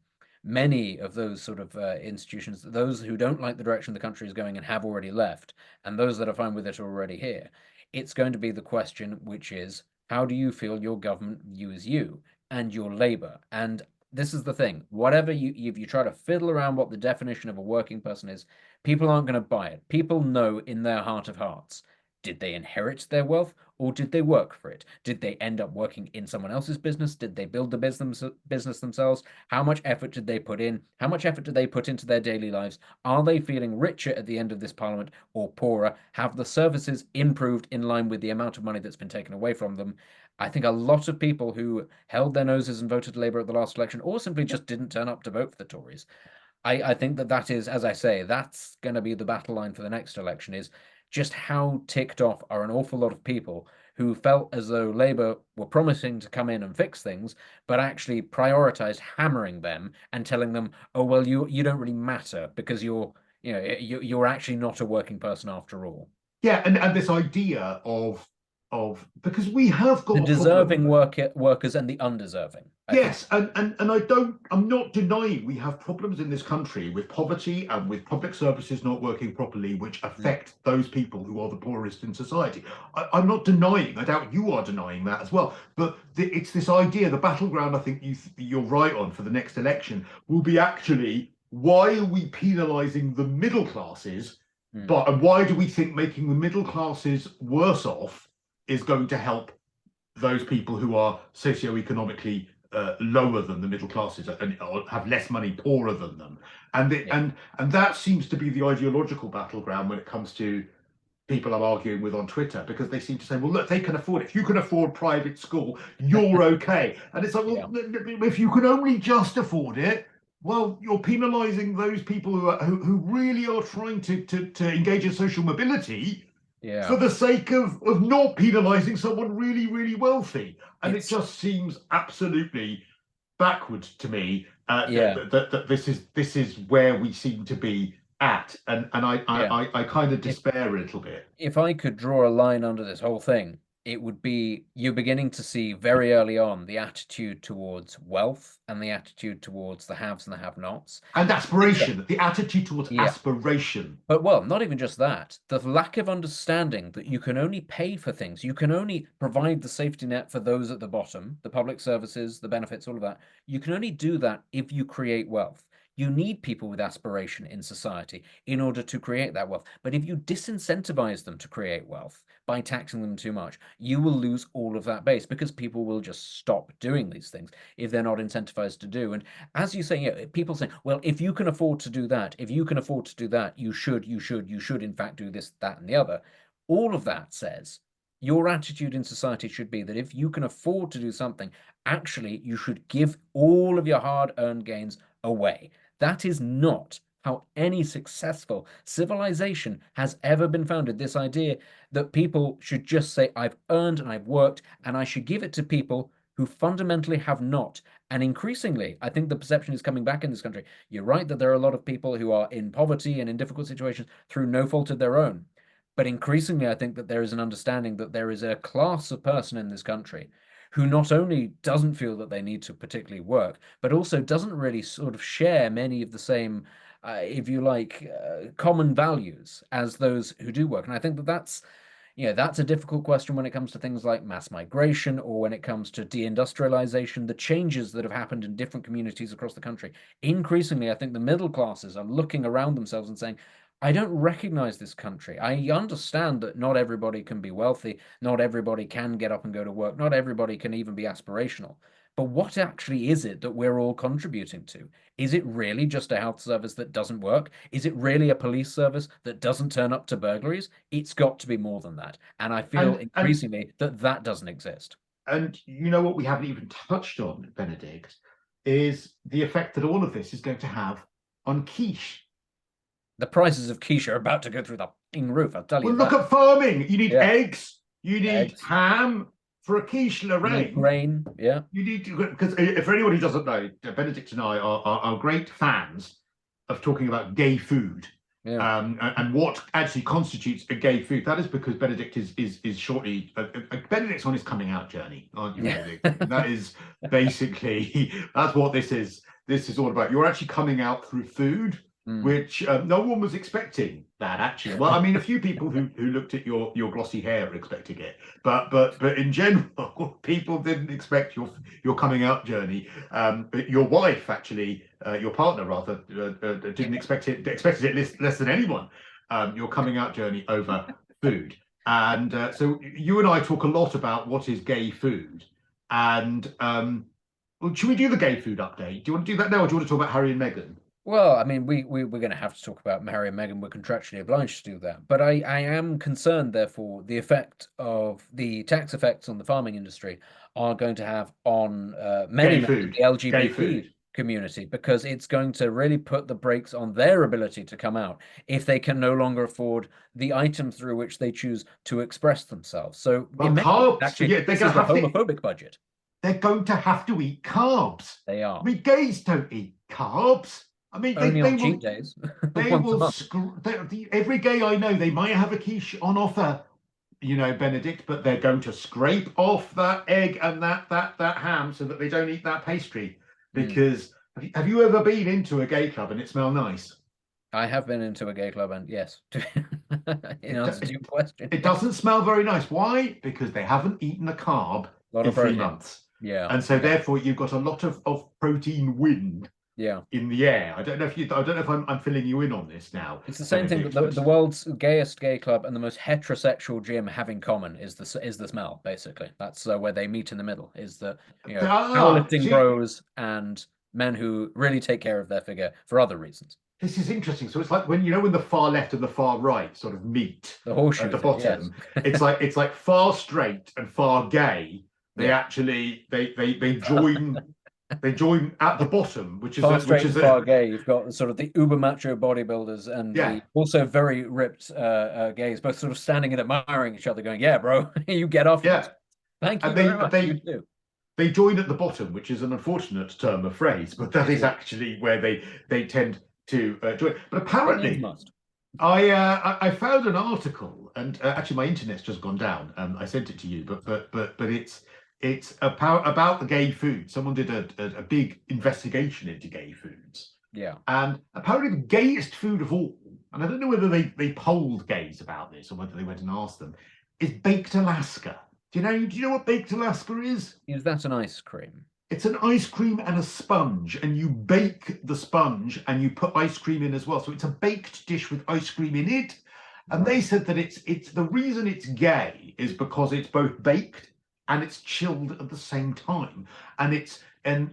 many of those sort of institutions, those who don't like the direction the country is going and have already left, and those that are fine with it are already here. It's going to be the question, which is, how do you feel your government views you and your Labour? And this is the thing. Whatever if you try to fiddle around what the definition of a working person is, people aren't going to buy it. People know in their heart of hearts, did they inherit their wealth, or did they work for it? Did they end up working in someone else's business? Did they build the business themselves? How much effort did they put in? How much effort did they put into their daily lives? Are they feeling richer at the end of this parliament, or poorer? Have the services improved in line with the amount of money that's been taken away from them? I think a lot of people who held their noses and voted Labour at the last election, or simply just didn't turn up to vote for the Tories, I think that is, as I say, that's going to be the battle line for the next election, is just how ticked off are an awful lot of people who felt as though Labour were promising to come in and fix things, but actually prioritised hammering them and telling them, oh, well, you don't really matter because you're actually not a working person after all. Yeah, and this idea of because we have got The a problem. deserving workers and the undeserving. Yes, and I'm not denying we have problems in this country with poverty and with public services not working properly, which affect those people who are the poorest in society. I'm not denying, I doubt you are denying that as well. But it's this idea, the battleground I think you're right on for the next election will be actually, why are we penalising the middle classes? And why do we think making the middle classes worse off is going to help those people who are socioeconomically lower than the middle classes and have less money, poorer than them, and that seems to be the ideological battleground when it comes to people I'm arguing with on Twitter, because they seem to say, well, look, they can afford it. If you can afford private school, you're okay. And it's like, well, if you can only just afford it, well, you're penalising those people who really are trying to engage in social mobility. For the sake of not penalising someone really, really wealthy. And it just seems absolutely backwards to me that this is where we seem to be at. And I kind of despair a little bit. If I could draw a line under this whole thing, it would be you're beginning to see very early on the attitude towards wealth and the attitude towards the haves and the have-nots. And aspiration, the attitude towards aspiration. But, well, not even just that. The lack of understanding that you can only pay for things. You can only provide the safety net for those at the bottom, the public services, the benefits, all of that. You can only do that if you create wealth. You need people with aspiration in society in order to create that wealth. But if you disincentivize them to create wealth by taxing them too much, you will lose all of that base, because people will just stop doing these things if they're not incentivized to do. And as you say, people say, well, if you can afford to do that, if you can afford to do that, you should in fact do this, that, and the other. All of that says your attitude in society should be that if you can afford to do something, actually, you should give all of your hard-earned gains away. That is not how any successful civilization has ever been founded. This idea that people should just say, I've earned and I've worked, and I should give it to people who fundamentally have not. And increasingly, I think the perception is coming back in this country. You're right that there are a lot of people who are in poverty and in difficult situations through no fault of their own. But increasingly, I think that there is an understanding that there is a class of person in this country who not only doesn't feel that they need to particularly work, but also doesn't really sort of share many of the same, if you like, common values as those who do work. And I think that that's a difficult question when it comes to things like mass migration, or when it comes to deindustrialization, the changes that have happened in different communities across the country. Increasingly, I think the middle classes are looking around themselves and saying, I don't recognize this country. I understand that not everybody can be wealthy, not everybody can get up and go to work, not everybody can even be aspirational. But what actually is it that we're all contributing to? Is it really just a health service that doesn't work? Is it really a police service that doesn't turn up to burglaries? It's got to be more than that. And I feel increasingly that doesn't exist. And you know what we haven't even touched on, Benedict, is the effect that all of this is going to have on quiche. The prices of quiche are about to go through the roof, I'll tell you. Well, look at farming. You need eggs. You need ham for a quiche Lorraine. Grain, You need to, because for anyone who doesn't know, Benedict and I are great fans of talking about gay food. And what actually constitutes a gay food. That is because Benedict is shortly Benedict's on his coming out journey, aren't you, Benedict? That is basically that's what this is. This is all about. You're actually coming out through food. Which no one was expecting that, actually. Well, I mean, a few people who looked at your glossy hair were expecting it, but in general, people didn't expect your coming out journey. Your wife, actually, your partner rather, didn't expect it. Expected it less than anyone. Your coming out journey over food, and so you and I talk a lot about what is gay food, and well, should we do the gay food update? Do you want to do that now, or do you want to talk about Harry and Meghan? Well, I mean, we're going to have to talk about Harry and Meghan. We're contractually obliged to do that. But I am concerned, therefore, the effect of the tax effects on the farming industry are going to have on many members of the LGBT community, because it's going to really put the brakes on their ability to come out if they can no longer afford the items through which they choose to express themselves. So, carbs, actually, this is a homophobic budget. They're going to have to eat carbs. They are. I mean, gays don't eat carbs. I mean, only on cheat days. They will. Every gay I know, they might have a quiche on offer Benedict, but they're going to scrape off that egg and that ham so that they don't eat that pastry. Because have you ever been into a gay club and it smelled nice? I have been into a gay club, and yes, in answer to your question, It doesn't smell very nice. Why? Because they haven't eaten a carb a lot in of 3 protein. months. Yeah. And so therefore you've got a lot of protein wind Yeah. in the air. I don't know if I'm filling you in on this now. It's the same thing that the world's gayest gay club and the most heterosexual gym have in common is the smell. Basically, that's where they meet in the middle. Is the powerlifting bros and men who really take care of their figure for other reasons. This is interesting. So it's like when the far left and the far right sort of meet the horseshoe at the thing, bottom. Yes. it's like far straight and far gay. They actually they join. They join at the bottom, which is far straight and far gay. You've got sort of the uber macho bodybuilders and the also very ripped gays, both sort of standing and admiring each other, going, "Yeah, bro, you get off." Yeah, thank you very much. You do. They join at the bottom, which is an unfortunate term of phrase, but that is actually where they tend to join. But apparently, I found an article, and actually my internet's just gone down. I sent it to you, but it's about the gay food. Someone did a big investigation into gay foods. Yeah. And apparently the gayest food of all, and I don't know whether they polled gays about this or whether they went and asked them, is baked Alaska. Do you know what baked Alaska is? Is that an ice cream? It's an ice cream and a sponge, and you bake the sponge and you put ice cream in as well. So it's a baked dish with ice cream in it. And they said that it's the reason it's gay is because it's both baked and it's chilled at the same time. And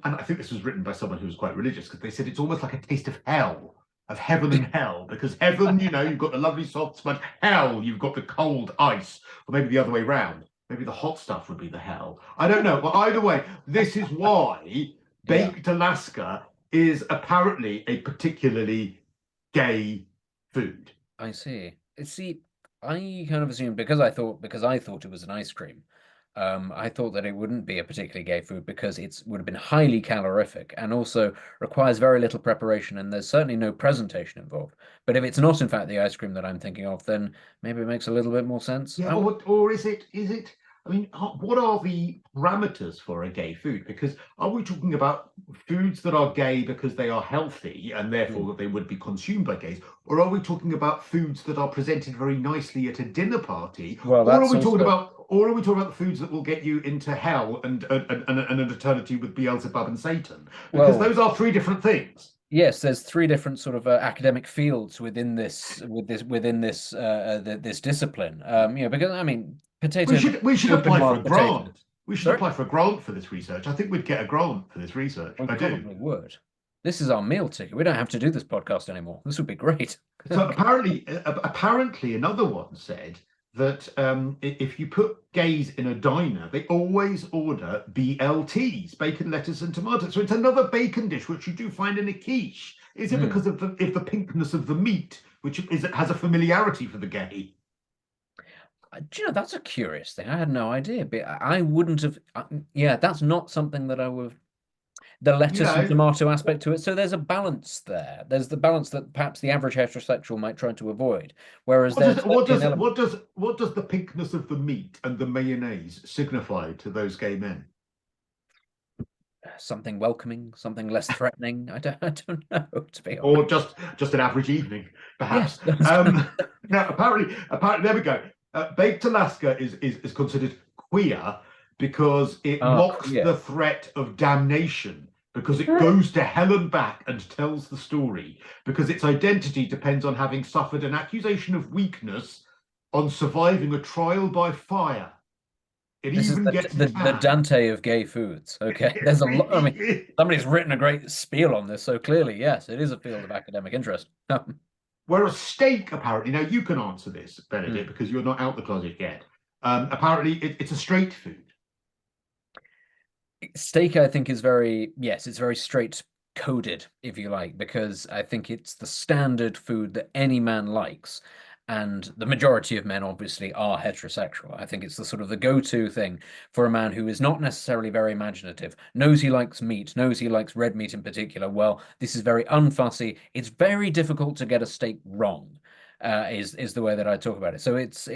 I think this was written by someone who was quite religious, because they said it's almost like a taste of hell, of heaven and hell, because heaven, you've got the lovely soft sponge. Hell, you've got the cold ice, or maybe the other way round. Maybe the hot stuff would be the hell. I don't know. But either way, this is why baked Alaska is apparently a particularly gay food. I see. See, I kind of assumed because I thought it was an ice cream. I thought that it wouldn't be a particularly gay food because it would have been highly calorific and also requires very little preparation, and there's certainly no presentation involved. But if it's not, in fact, the ice cream that I'm thinking of, then maybe it makes a little bit more sense. Yeah, or is it? I mean, what are the parameters for a gay food? Because are we talking about foods that are gay because they are healthy and therefore they would be consumed by gays? Or are we talking about foods that are presented very nicely at a dinner party? Well, or are we talking about the foods that will get you into hell and an eternity with Beelzebub and Satan? Because those are 3 different things. Yes, there's 3 different sort of academic fields within this discipline. Because I mean, potatoes. We should apply for a grant. We should apply for a grant for this research. I think we'd get a grant for this research. We probably would. This is our meal ticket. We don't have to do this podcast anymore. This would be great. So apparently, another one said that if you put gays in a diner, they always order BLTs, bacon, lettuce, and tomatoes. So it's another bacon dish, which you do find in a quiche. Is it because of the pinkness of the meat, which has a familiarity for the gay? Do you know, that's a curious thing. I had no idea, but I wouldn't have. That's not something that I would. The lettuce and tomato aspect to it. So there's a balance there. There's the balance that perhaps the average heterosexual might try to avoid. Whereas what does the pinkness of the meat and the mayonnaise signify to those gay men? Something welcoming, something less threatening. I don't know, to be honest. Or just an average evening, perhaps. Yes, now, apparently, there we go. Baked Alaska is considered queer because it mocks the threat of damnation, because it goes to hell and back and tells the story, because its identity depends on having suffered an accusation of weakness on surviving a trial by fire. This is the Dante of gay foods. Okay, there's a lot. I mean, somebody's written a great spiel on this, so clearly, yes, it is a field of academic interest. Whereas steak, apparently, now you can answer this, Benedict, because you're not out the closet yet. Apparently, it's a straight food. Steak, I think, is it's very straight coded, if you like, because I think it's the standard food that any man likes. And the majority of men obviously are heterosexual. I think it's the sort of the go-to thing for a man who is not necessarily very imaginative, knows he likes meat, knows he likes red meat in particular. Well, this is very unfussy. It's very difficult to get a steak wrong. is the way that I talk about it. So it's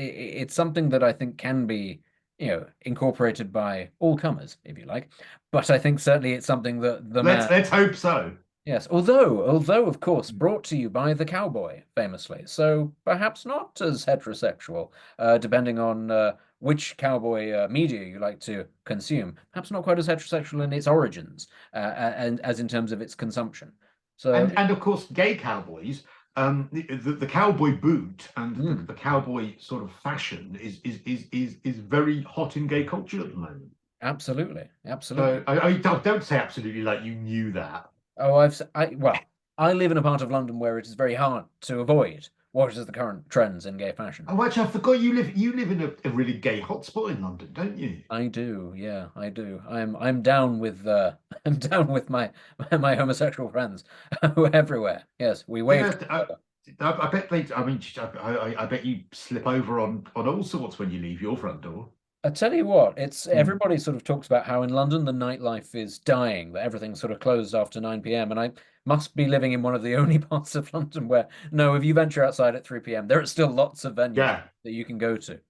something that I think can be, incorporated by all comers, if you like. But I think certainly it's something that the man. Let's hope so. Yes, although of course brought to you by the cowboy, famously. So perhaps not as heterosexual, depending on which cowboy media you like to consume. Perhaps not quite as heterosexual in its origins, and as in terms of its consumption. So And of course, gay cowboys, the cowboy boot and the cowboy sort of fashion is very hot in gay culture at the moment. absolutely, So absolutely. I don't say absolutely like you knew that. Oh, well, I live in a part of London where it is very hard to avoid what is the current trends in gay fashion. Oh, actually, I forgot you live in a really gay hotspot in London, don't you? I do, yeah, I do. I'm down with I'm down with my homosexual friends everywhere. Yes, we wave Yeah, together. I bet they. I mean, I bet you slip over on all sorts when you leave your front door. I tell you what, it's Hmm. everybody sort of talks about how in London the nightlife is dying, that everything's sort of closed after 9 p.m. And I must be living in one of the only parts of London where, no, if you venture outside at 3 p.m., there are still lots of venues Yeah, that you can go to.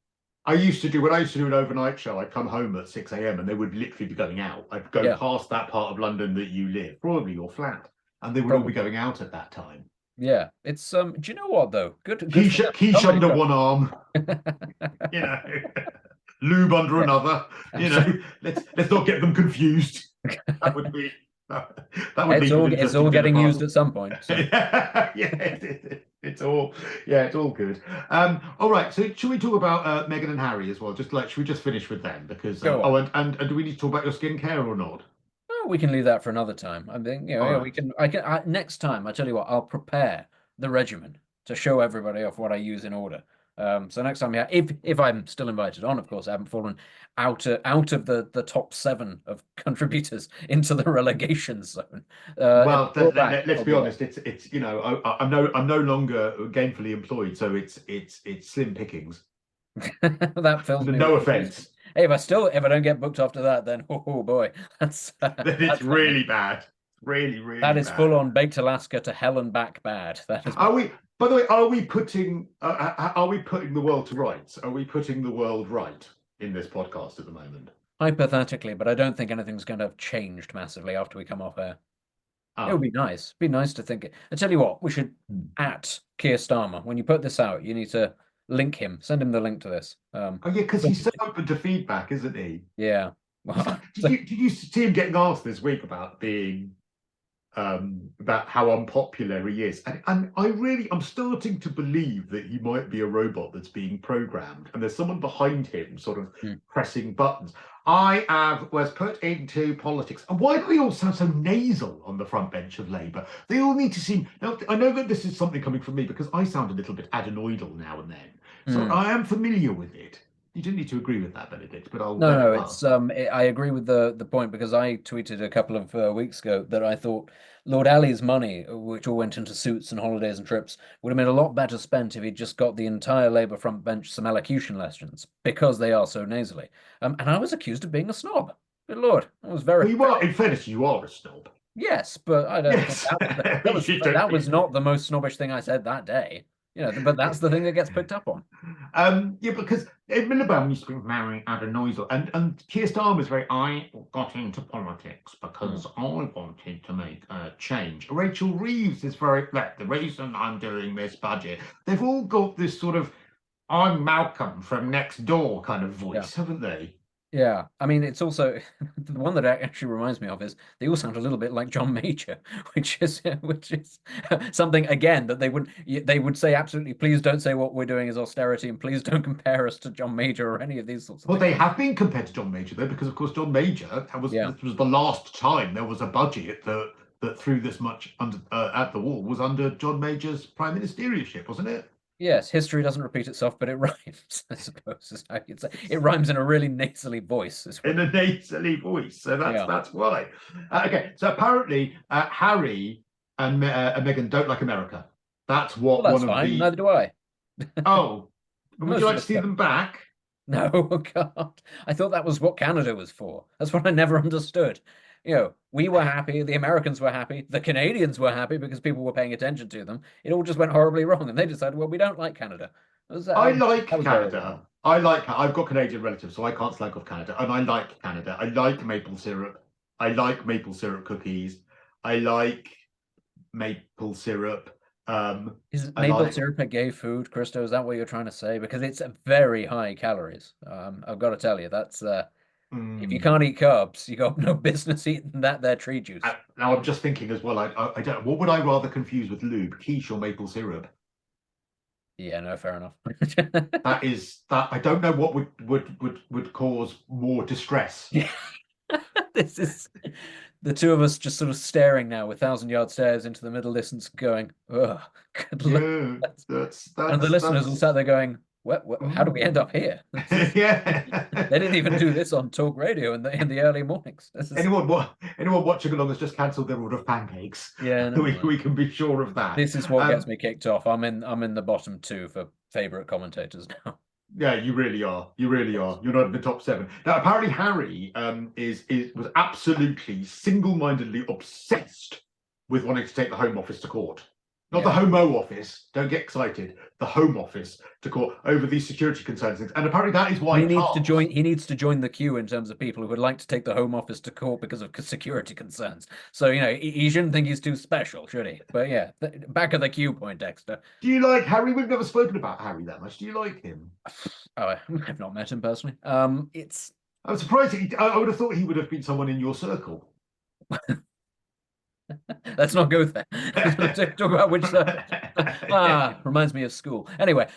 when I used to do an overnight show, I'd come home at 6 a.m. and they would literally be going out. I'd go Yeah, past that part of London that you live, probably your flat, and they would all be probably. going out at that time. Yeah. It's do you know what though? Good for them. Quiche Somebody under got one arm, you know, lube under yes, another. absolutely. Let's not get them confused. That would be that would It's lead to an it's interesting all bit of getting used fun. at some point. So Yeah, it's all good. All right. So should we talk about Meghan and Harry as well? Should we just finish with them because go on. and do we need to talk about your skincare or not? Oh, we can leave that for another time. I think, All yeah, right. next time, I tell you what, I'll prepare the regimen to show everybody off what I use in order. So next time, yeah, if I'm still invited on, of course, I haven't fallen out of the top seven of contributors into the relegation zone. If Well, I fall back, let's I'll be be there. honest. It's I'm no longer gainfully employed, so it's slim pickings. That fills me with No amusement. offense. Hey, if I don't get booked after that, then oh boy, It's that's on me. really bad. Really, That really is full bad. on baked Alaska to hell and back bad. That is Are we? By the way, are we putting the world to rights? Are we putting the world right in this podcast at the moment? hypothetically, but I don't think anything's going to have changed massively after we come off air. It would Oh, be nice. Be nice to think it. I tell you what, we should at Keir Starmer. When you put this out, you need to link him. Send him the link to this. oh yeah, because he's so open to feedback, isn't he? Yeah. Well, so, Did you see him getting asked this week about being about how unpopular he is. And I'm starting to believe that he might be a robot that's being programmed and there's someone behind him sort of hmm, pressing buttons. Was put into politics. And why do they all sound so nasal on the front bench of Labour? They all need to seem. Now, I know that this is something coming from me because I sound a little bit adenoidal now and then. So hmm. I am familiar with it. You didn't need to agree with that, Benedict, but I'll No, let it no, pass. I agree with the point because I tweeted a couple of weeks ago that I thought Lord Ali's money, which all went into suits and holidays and trips, would have been a lot better spent if he'd just got the entire Labour front bench some elocution lessons because they are so nasally. And I was accused of being a snob. Good Lord, I was very, Well, you are, very in fairness, you are a snob. yes, but I don't think Yes, you that don't. was not the most snobbish thing I said that day. But that's the thing that gets picked up on. Yeah, because Ed Miliband used to be marrying Ada Neusel, and Keir Starmer was very. I got into politics Hmm. because I wanted to make a change. Rachel Reeves is very like the reason I'm doing this budget. They've all got this sort of I'm Malcolm from next door kind of Yeah. voice, haven't they? Yeah, I mean, it's also the one that actually reminds me of is they all sound a little bit like John Major, which is something again that they would say absolutely, please don't say what we're doing is austerity, and please don't compare us to John Major or any of these sorts of Well, things. they have been compared to John Major though, because of course John Major Yeah. this was the last time there was a budget that threw this much under at the wall was under John Major's prime ministerialship, wasn't it? Yes, history doesn't repeat itself, but it rhymes, I suppose, is how you'd say. It rhymes in a really nasally voice, is what. In a nasally voice. So Yeah. that's why. Okay, so apparently Harry and Meghan don't like America. That's Well, what that's one of fine. the. Neither do I. Oh, would you Most of like to us see don't. them back? No, God. I thought that was what Canada was for. That's what I never understood. we were happy, the Americans were happy, the Canadians were happy because people were paying attention to them. It all just went horribly wrong, and they decided, well, we don't like Canada. I like That was very wrong. Canada. I've got Canadian relatives, so I can't slag off Canada. And I like Canada. I like maple syrup. I like maple syrup cookies. I like maple syrup. Is I maple like syrup a gay food, Cristo? Is that what you're trying to say? Because it's very high calories. I've got to tell you, that's if you can't eat carbs, you got no business eating that there tree juice. now I'm just thinking as well. I don't. What would I rather confuse with lube, quiche or maple syrup? Yeah, no, fair enough. That I don't know what would cause more distress. This is the two of us just sort of staring now with 1,000-yard stares into the middle distance, going, "Oh, good Yeah, and the listeners all sat there going, "What? How do we end up here?" Yeah. They didn't even do this on talk radio in the early mornings. Anyone watching along has just cancelled their order of pancakes. Yeah, no, we can be sure of that. This is what gets me kicked off. I'm in the bottom 2 for favorite commentators now. Yeah, you really are. You really are. You're not in the top 7. Now, apparently, Harry was absolutely single-mindedly obsessed with wanting to take the Home Office to court. Not the Homo Office. Don't get excited. The Home Office to court over these security concerns. And apparently, that is why he needs to join the queue in terms of people who would like to take the Home Office to court because of security concerns. So he shouldn't think he's too special, should he? But yeah, back of the queue point, Dexter. Do you like Harry? We've never spoken about Harry that much. Do you like him? Oh, I've not met him personally. I'm surprised. I would have thought he would have been someone in your circle. Let's not go there. Talk about which reminds me of school. Anyway,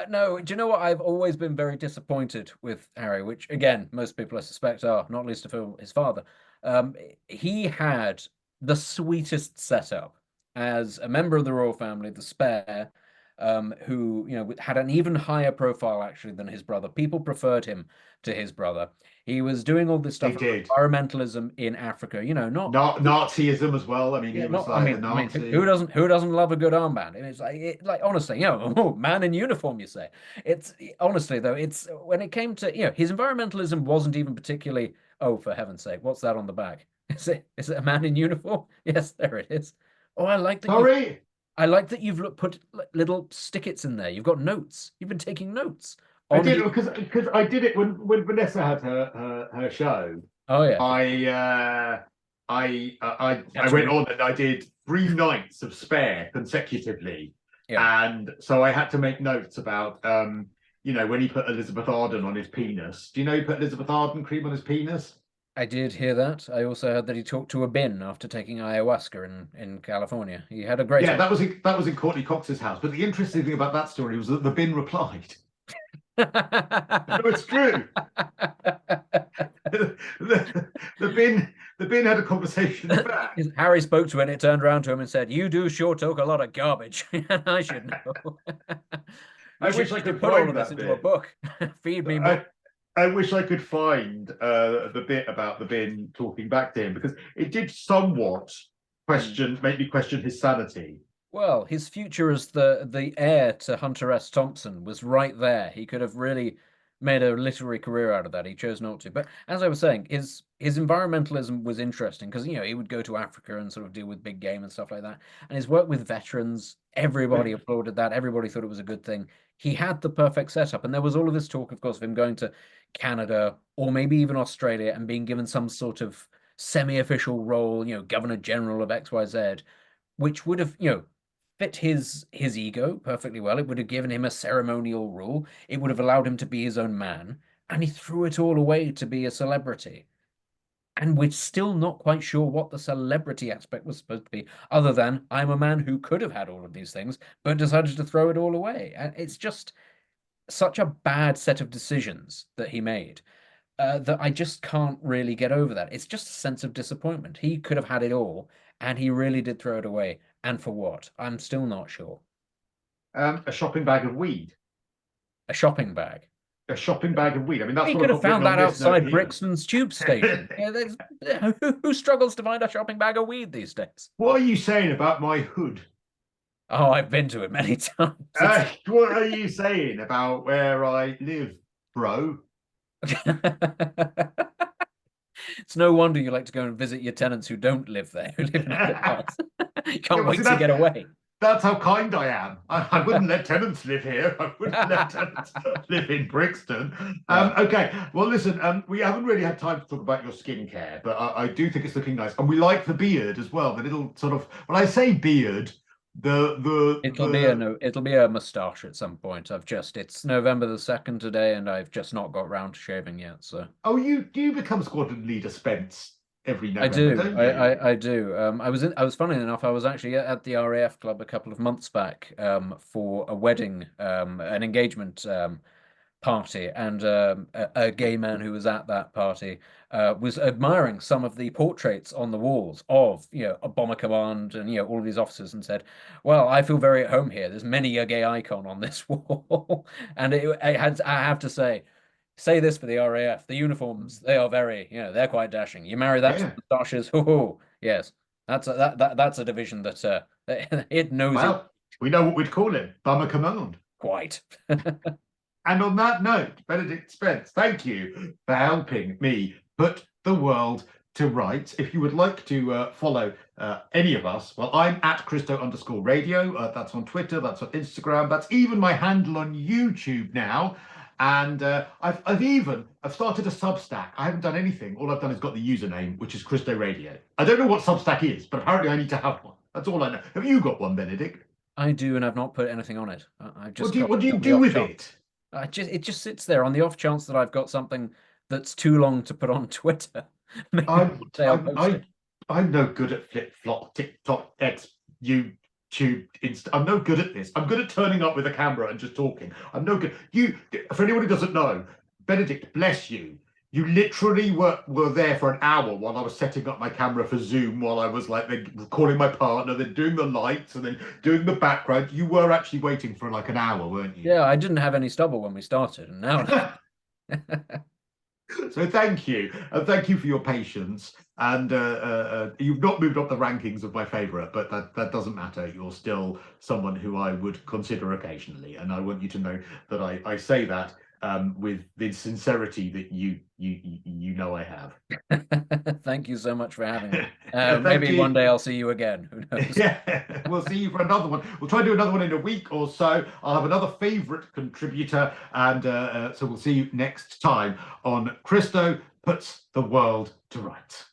no, do you know what? I've always been very disappointed with Harry, which again, most people I suspect are, not least of all his father. He had the sweetest setup as a member of the royal family, the spare, who had an even higher profile actually than his brother. People preferred him to his brother. He was doing all this stuff, environmentalism in Africa. Not Nazism as well. I mean, he was like a Nazi. Who doesn't love a good armband? And it's like honestly, man in uniform. You say it's honestly though. It's when it came to his environmentalism wasn't even particularly. Oh, for heaven's sake, what's that on the back? Is it a man in uniform? Yes, there it is. Oh, I like that. Sorry. I like that you've put little stickets in there. You've got notes. You've been taking notes. I did because I did it when Vanessa had her show. Oh yeah. I went on and I did 3 nights of Spare consecutively, and so I had to make notes about when he put Elizabeth Arden on his penis. Do you know he put Elizabeth Arden cream on his penis? I did hear that. I also heard that he talked to a bin after taking ayahuasca in California. He had a great that was in Courtney Cox's house. But the interesting thing about that story was that the bin replied. No, it's true. the bin had a conversation back. Harry spoke to it and it turned around to him and said, "You do sure talk a lot of garbage." And I should know. I wish I could put all of this into a book. Feed me more. I wish I could find the bit about the bin talking back to him, because it did somewhat make me question his sanity. Well, his future as the heir to Hunter S. Thompson was right there. He could have really made a literary career out of that. He chose not to. But as I was saying, his environmentalism was interesting because he would go to Africa and sort of deal with big game and stuff like that. And his work with veterans, everybody applauded that. Everybody thought it was a good thing. He had the perfect setup. And there was all of this talk, of course, of him going to Canada or maybe even Australia and being given some sort of semi-official role, Governor General of XYZ, which would have, fit his ego perfectly well. It would have given him a ceremonial rule. It would have allowed him to be his own man. And he threw it all away to be a celebrity. And we're still not quite sure what the celebrity aspect was supposed to be, other than I'm a man who could have had all of these things, but decided to throw it all away. And it's just such a bad set of decisions that he made that I just can't really get over that. It's just a sense of disappointment. He could have had it all, and he really did throw it away. And for what? I'm still not sure. A shopping bag of weed. A shopping bag? A shopping bag of weed. I mean, that's he what could have found that outside Brixton's tube station. Who struggles to find a shopping bag of weed these days? What are you saying about my hood? Oh, I've been to it many times. What are you saying about where I live, bro? It's no wonder you like to go and visit your tenants who don't live there, who live in other parts. You Yeah, can't well, wait see, to get away. that's how kind I am. I wouldn't let tenants live here. I wouldn't let tenants live in Brixton. Yeah. Okay, well, listen, we haven't really had time to talk about your skincare, but I do think it's looking nice. And we like the beard as well, the little sort of, when I say beard, It'll be a moustache at some point. It's November the 2nd today, and I've just not got round to shaving yet. So oh, you become squadron leader Spence every I November, do. don't you? I do. I was funny enough, I was actually at the RAF club a couple of months back for a wedding, an engagement party, and a gay man who was at that party was admiring some of the portraits on the walls of, a bomber command and, all of these officers, and said, "Well, I feel very at home here. There's many a gay icon on this wall." And I have to say this for the RAF, the uniforms, they are very, they're quite dashing. You marry that to Yeah. moustaches, oh, yes, that's a division that it knows it Well, we know what we'd call it, Bummer Command. quite. And on that note, Benedict Spence, thank you for helping me put the world to rights. If you would like to follow any of us, well, I'm at Cristo_radio. That's on Twitter, that's on Instagram, that's even my handle on YouTube now. And I've started a Substack. I haven't done anything. All I've done is got the username, which is Cristo Radio. I don't know what Substack is, but apparently I need to have one. That's all I know. Have you got one, Benedict? I do, and I've not put anything on it. I've just What do you on the do off with chance. it? It just sits there on the off chance that I've got something that's too long to put on Twitter. Maybe one I'm day I'll post it. I'm no good at flip flop, TikTok, X, YouTube, Insta. I'm no good at this. I'm good at turning up with a camera and just talking. I'm no good. For anyone who doesn't know, Benedict, bless you. You literally were there for an hour while I was setting up my camera for Zoom, while I was like calling my partner, then doing the lights, and then doing the background. You were actually waiting for like an hour, weren't you? Yeah, I didn't have any stubble when we started, and now. So thank you, and thank you for your patience. And you've not moved up the rankings of my favourite, but that doesn't matter. You're still someone who I would consider occasionally, and I want you to know that I say that with the sincerity that you know I have. Thank you so much for having me. Thank Maybe you. one day I'll see you again. Who knows? Yeah, we'll see you for another one. We'll try and do another one in a week or so. I'll have another favourite contributor, and so we'll see you next time on Cristo Puts the World to Rights.